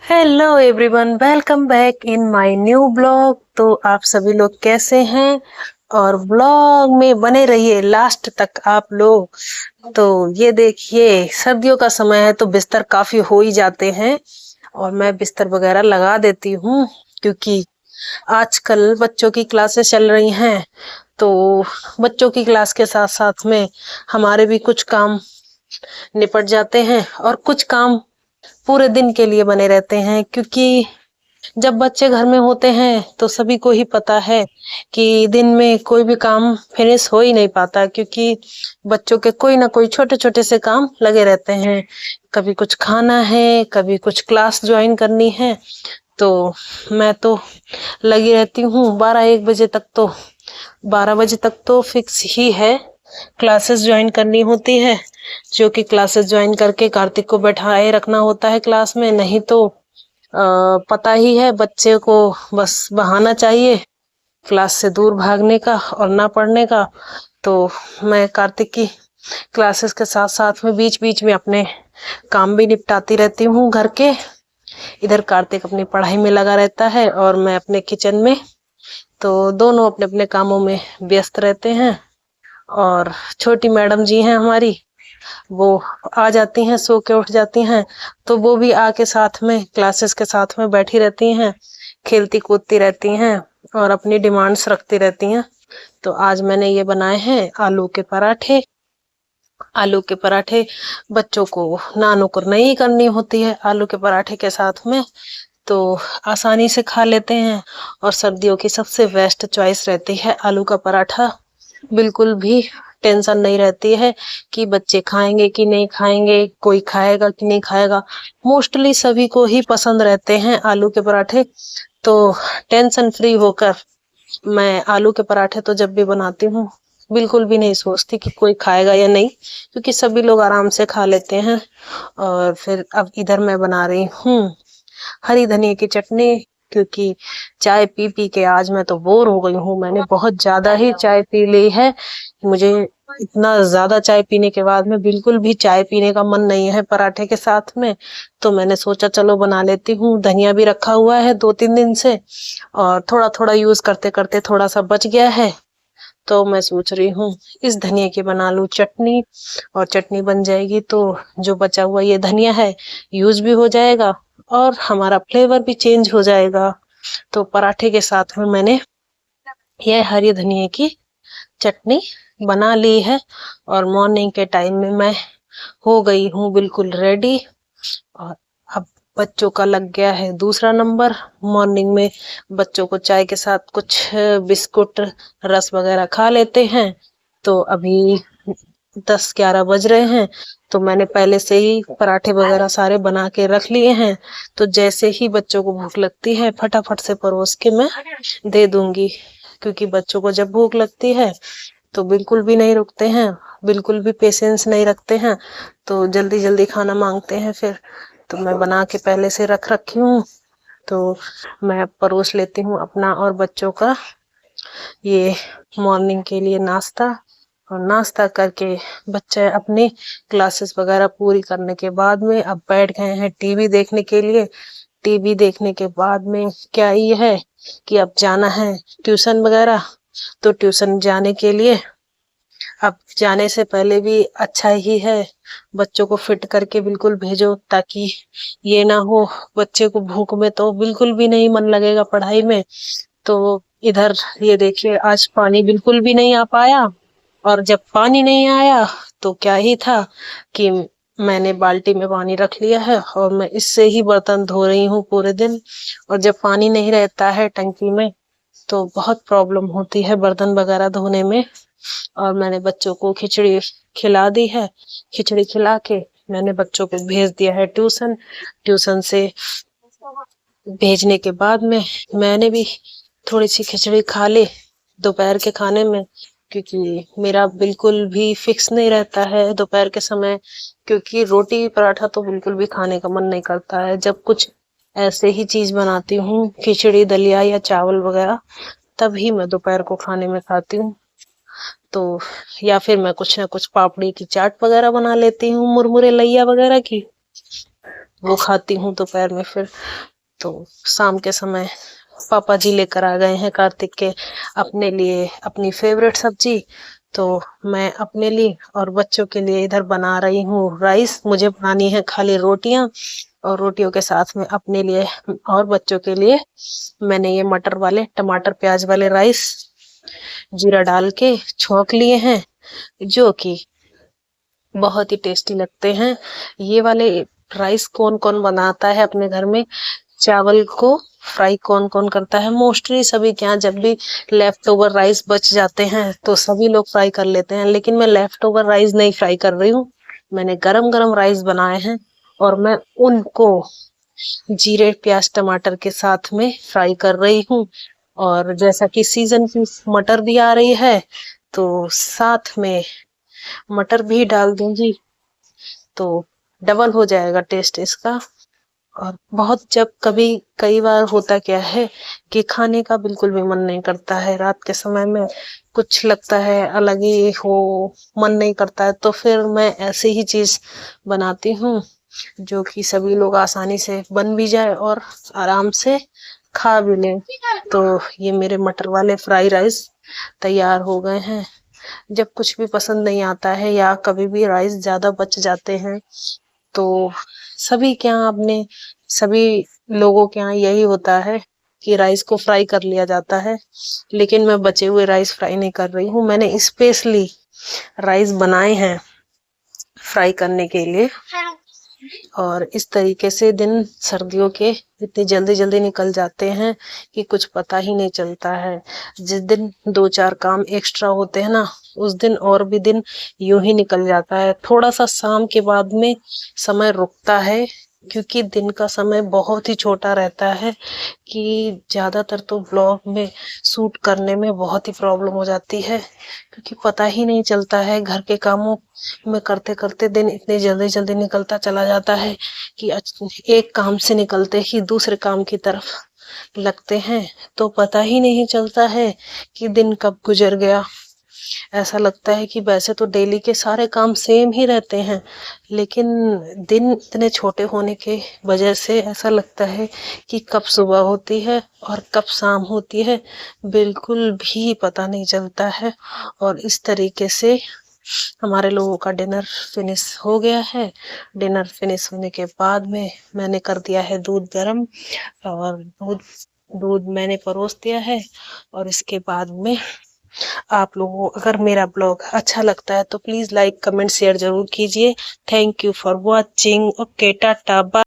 Hello everyone, welcome back in my new blog. तो आप सभी लोग कैसे हैं? और ब्लॉग में बने रहिए लास्ट तक आप लोग। तो ये देखिए, सर्दियों का समय है तो बिस्तर काफी हो ही जाते हैं और मैं बिस्तर वगैरह लगा देती हूँ, क्योंकि आजकल बच्चों की क्लासेस चल रही हैं। तो बच्चों की क्लास के साथ साथ में हमारे भी कुछ काम निपट जाते हैं और कुछ काम पूरे दिन के लिए बने रहते हैं, क्योंकि जब बच्चे घर में होते हैं तो सभी को ही पता है कि दिन में कोई भी काम फिनिश हो ही नहीं पाता, क्योंकि बच्चों के कोई ना कोई छोटे छोटे से काम लगे रहते हैं। कभी कुछ खाना है, कभी कुछ क्लास ज्वाइन करनी है। तो मैं तो लगी रहती हूँ 12-1 बजे तक। तो 12 बजे तक तो फिक्स ही है, क्लासेस ज्वाइन करनी होती है। जो कि क्लासेस ज्वाइन करके कार्तिक को बैठाए रखना होता है क्लास में, नहीं तो पता ही है बच्चे को बस बहाना चाहिए क्लास से दूर भागने का और ना पढ़ने का। तो मैं कार्तिक की क्लासेस के साथ साथ में बीच बीच में अपने काम भी निपटाती रहती हूँ घर के। इधर कार्तिक अपनी पढ़ाई में लगा रहता है और मैं अपने किचन में। तो दोनों अपने अपने कामों में व्यस्त रहते हैं। और छोटी मैडम जी हैं हमारी, वो आ जाती हैं, सो के उठ जाती हैं, तो वो भी आके साथ में क्लासेस के साथ में बैठी रहती हैं, खेलती कूदती रहती हैं और अपनी डिमांड्स रखती रहती हैं। तो आज मैंने ये बनाए हैं आलू के पराठे। आलू के पराठे बच्चों को नानुकुर नहीं करनी होती है आलू के पराठे के साथ में, तो आसानी से खा लेते हैं। और सर्दियों की सबसे बेस्ट चॉइस रहती है आलू का पराठा। बिल्कुल भी टेंशन नहीं रहती है कि बच्चे खाएंगे कि नहीं खाएंगे, कोई खाएगा कि नहीं खाएगा। मोस्टली सभी को ही पसंद रहते हैं आलू के पराठे। तो टेंशन फ्री होकर मैं आलू के पराठे तो जब भी बनाती हूँ बिल्कुल भी नहीं सोचती कि कोई खाएगा या नहीं, क्योंकि सभी लोग आराम से खा लेते हैं। और फिर अब इधर मैं बना रही हूँ हरी धनिया की चटनी, क्योंकि चाय पी पी के आज मैं तो बोर हो गई हूँ। मैंने बहुत ज्यादा ही चाय पी ली है। मुझे इतना ज्यादा चाय पीने के बाद में बिल्कुल भी चाय पीने का मन नहीं है पराठे के साथ में। तो मैंने सोचा चलो बना लेती हूँ। धनिया भी रखा हुआ है 2-3 दिन से, और थोड़ा थोड़ा यूज करते करते थोड़ा सा बच गया है। तो मैं सोच रही हूँ इस धनिया की बना लूं चटनी, और चटनी बन जाएगी तो जो बचा हुआ ये धनिया है यूज भी हो जाएगा और हमारा फ्लेवर भी चेंज हो जाएगा। तो पराठे के साथ में मैंने यह हरी धनिया की चटनी बना ली है। और मॉर्निंग के टाइम में मैं हो गई हूँ बिल्कुल रेडी। और अब बच्चों का लग गया है दूसरा नंबर। मॉर्निंग में बच्चों को चाय के साथ कुछ बिस्कुट रस वगैरह खा लेते हैं। तो अभी 10-11 बज रहे हैं, तो मैंने पहले से ही पराठे वगैरह सारे बना के रख लिए हैं। तो जैसे ही बच्चों को भूख लगती है फटाफट से परोस के मैं दे दूंगी, क्योंकि बच्चों को जब भूख लगती है तो बिल्कुल भी नहीं रुकते हैं, बिल्कुल भी पेशेंस नहीं रखते हैं, तो जल्दी जल्दी खाना मांगते हैं फिर। तो मैं बना के पहले से रख रखी हूँ। तो मैं परोस लेती हूँ अपना और बच्चों का ये मॉर्निंग के लिए नाश्ता। और नाश्ता करके बच्चे अपनी क्लासेस वगैरह पूरी करने के बाद में अब बैठ गए हैं टीवी देखने के लिए। टीवी देखने के बाद में क्या ये है कि अब जाना है ट्यूशन वगैरह। तो ट्यूशन जाने के लिए अब जाने से पहले भी अच्छा ही है बच्चों को फिट करके बिल्कुल भेजो, ताकि ये ना हो बच्चे को भूख में तो बिल्कुल भी नहीं मन लगेगा पढ़ाई में। तो इधर ये देखिए आज पानी बिल्कुल भी नहीं आ पाया। और जब पानी नहीं आया तो क्या ही था कि मैंने बाल्टी में पानी रख लिया है और मैं इससे ही बर्तन धो रही हूँ पूरे दिन। और जब पानी नहीं रहता है टंकी में तो बहुत प्रॉब्लम होती है बर्तन वगैरह धोने में। और मैंने बच्चों को खिचड़ी खिला दी है। खिचड़ी खिला के मैंने बच्चों को भेज दिया है ट्यूशन। ट्यूशन से भेजने के बाद में मैंने भी थोड़ी सी खिचड़ी खा ली दोपहर के खाने में, क्योंकि मेरा बिल्कुल भी फिक्स नहीं रहता है दोपहर के समय, क्योंकि रोटी पराठा तो बिल्कुल भी खाने का मन नहीं करता है। जब कुछ ऐसे ही चीज बनाती हूँ खिचड़ी दलिया या चावल वगैरह, तभी मैं दोपहर को खाने में खाती हूँ। तो या फिर मैं कुछ ना कुछ पापड़ी की चाट वगैरह बना लेती हूँ, मुरमुरे लैया वगैरह की। वो खाती हूँ दोपहर में। फिर तो शाम के समय पापा जी लेकर आ गए हैं कार्तिक के अपने लिए अपनी फेवरेट सब्जी। तो मैं अपने लिए और बच्चों के लिए इधर बना रही हूँ राइस। मुझे बनानी है खाली रोटियां, और रोटियों के साथ में अपने लिए और बच्चों के लिए मैंने ये मटर वाले टमाटर प्याज वाले राइस जीरा डाल के छौंक लिए हैं, जो कि बहुत ही टेस्टी लगते हैं। ये वाले राइस कौन कौन बनाता है अपने घर में? चावल को फ्राई कौन कौन करता है? मोस्टली सभी के यहाँ जब भी लेफ्ट ओवर राइस बच जाते हैं तो सभी लोग फ्राई कर लेते हैं, लेकिन मैं लेफ्ट ओवर राइस नहीं फ्राई कर रही हूँ। मैंने गरम गरम राइस बनाए हैं और मैं उनको जीरे प्याज टमाटर के साथ में फ्राई कर रही हूँ। और जैसा कि सीजन की मटर भी आ रही है तो साथ में मटर भी डाल दूंगी, तो डबल हो जाएगा टेस्ट इसका। और बहुत जब कभी कई बार होता क्या है कि खाने का बिल्कुल भी मन नहीं करता है, रात के समय में कुछ लगता है अलग ही हो, मन नहीं करता है, तो फिर मैं ऐसे ही चीज बनाती हूँ जो कि सभी लोग आसानी से बन भी जाए और आराम से खा भी लें। तो ये मेरे मटर वाले फ्राई राइस तैयार हो गए हैं। जब कुछ भी पसंद नहीं आता है या कभी भी राइस ज्यादा बच जाते हैं तो सभी के यहाँ अपने सभी लोगों के यहाँ यही होता है कि राइस को फ्राई कर लिया जाता है, लेकिन मैं बचे हुए राइस फ्राई नहीं कर रही हूँ। मैंने स्पेशली राइस बनाए हैं फ्राई करने के लिए। और इस तरीके से दिन सर्दियों के इतनी जल्दी जल्दी निकल जाते हैं कि कुछ पता ही नहीं चलता है। जिस दिन 2-4 काम एक्स्ट्रा होते हैं ना, उस दिन और भी दिन यूं ही निकल जाता है। थोड़ा सा शाम के बाद में समय रुकता है, क्योंकि दिन का समय बहुत ही छोटा रहता है कि ज्यादातर तो ब्लॉग में शूट करने में बहुत ही प्रॉब्लम हो जाती है, क्योंकि पता ही नहीं चलता है। घर के कामों में करते करते दिन इतने जल्दी जल्दी निकलता चला जाता है कि एक काम से निकलते ही दूसरे काम की तरफ लगते हैं तो पता ही नहीं चलता है कि दिन कब गुजर गया। ऐसा लगता है कि वैसे तो डेली के सारे काम सेम ही रहते हैं, लेकिन दिन इतने छोटे होने के वजह से ऐसा लगता है कि कब सुबह होती है और कब शाम होती है बिल्कुल भी पता नहीं चलता है। और इस तरीके से हमारे लोगों का डिनर फिनिश हो गया है। डिनर फिनिश होने के बाद में मैंने कर दिया है दूध गर्म, और दूध मैंने परोस दिया है। और इसके बाद में आप लोगों को अगर मेरा ब्लॉग अच्छा लगता है तो प्लीज लाइक कमेंट शेयर जरूर कीजिए। Thank you for watching. Okay, tata bye.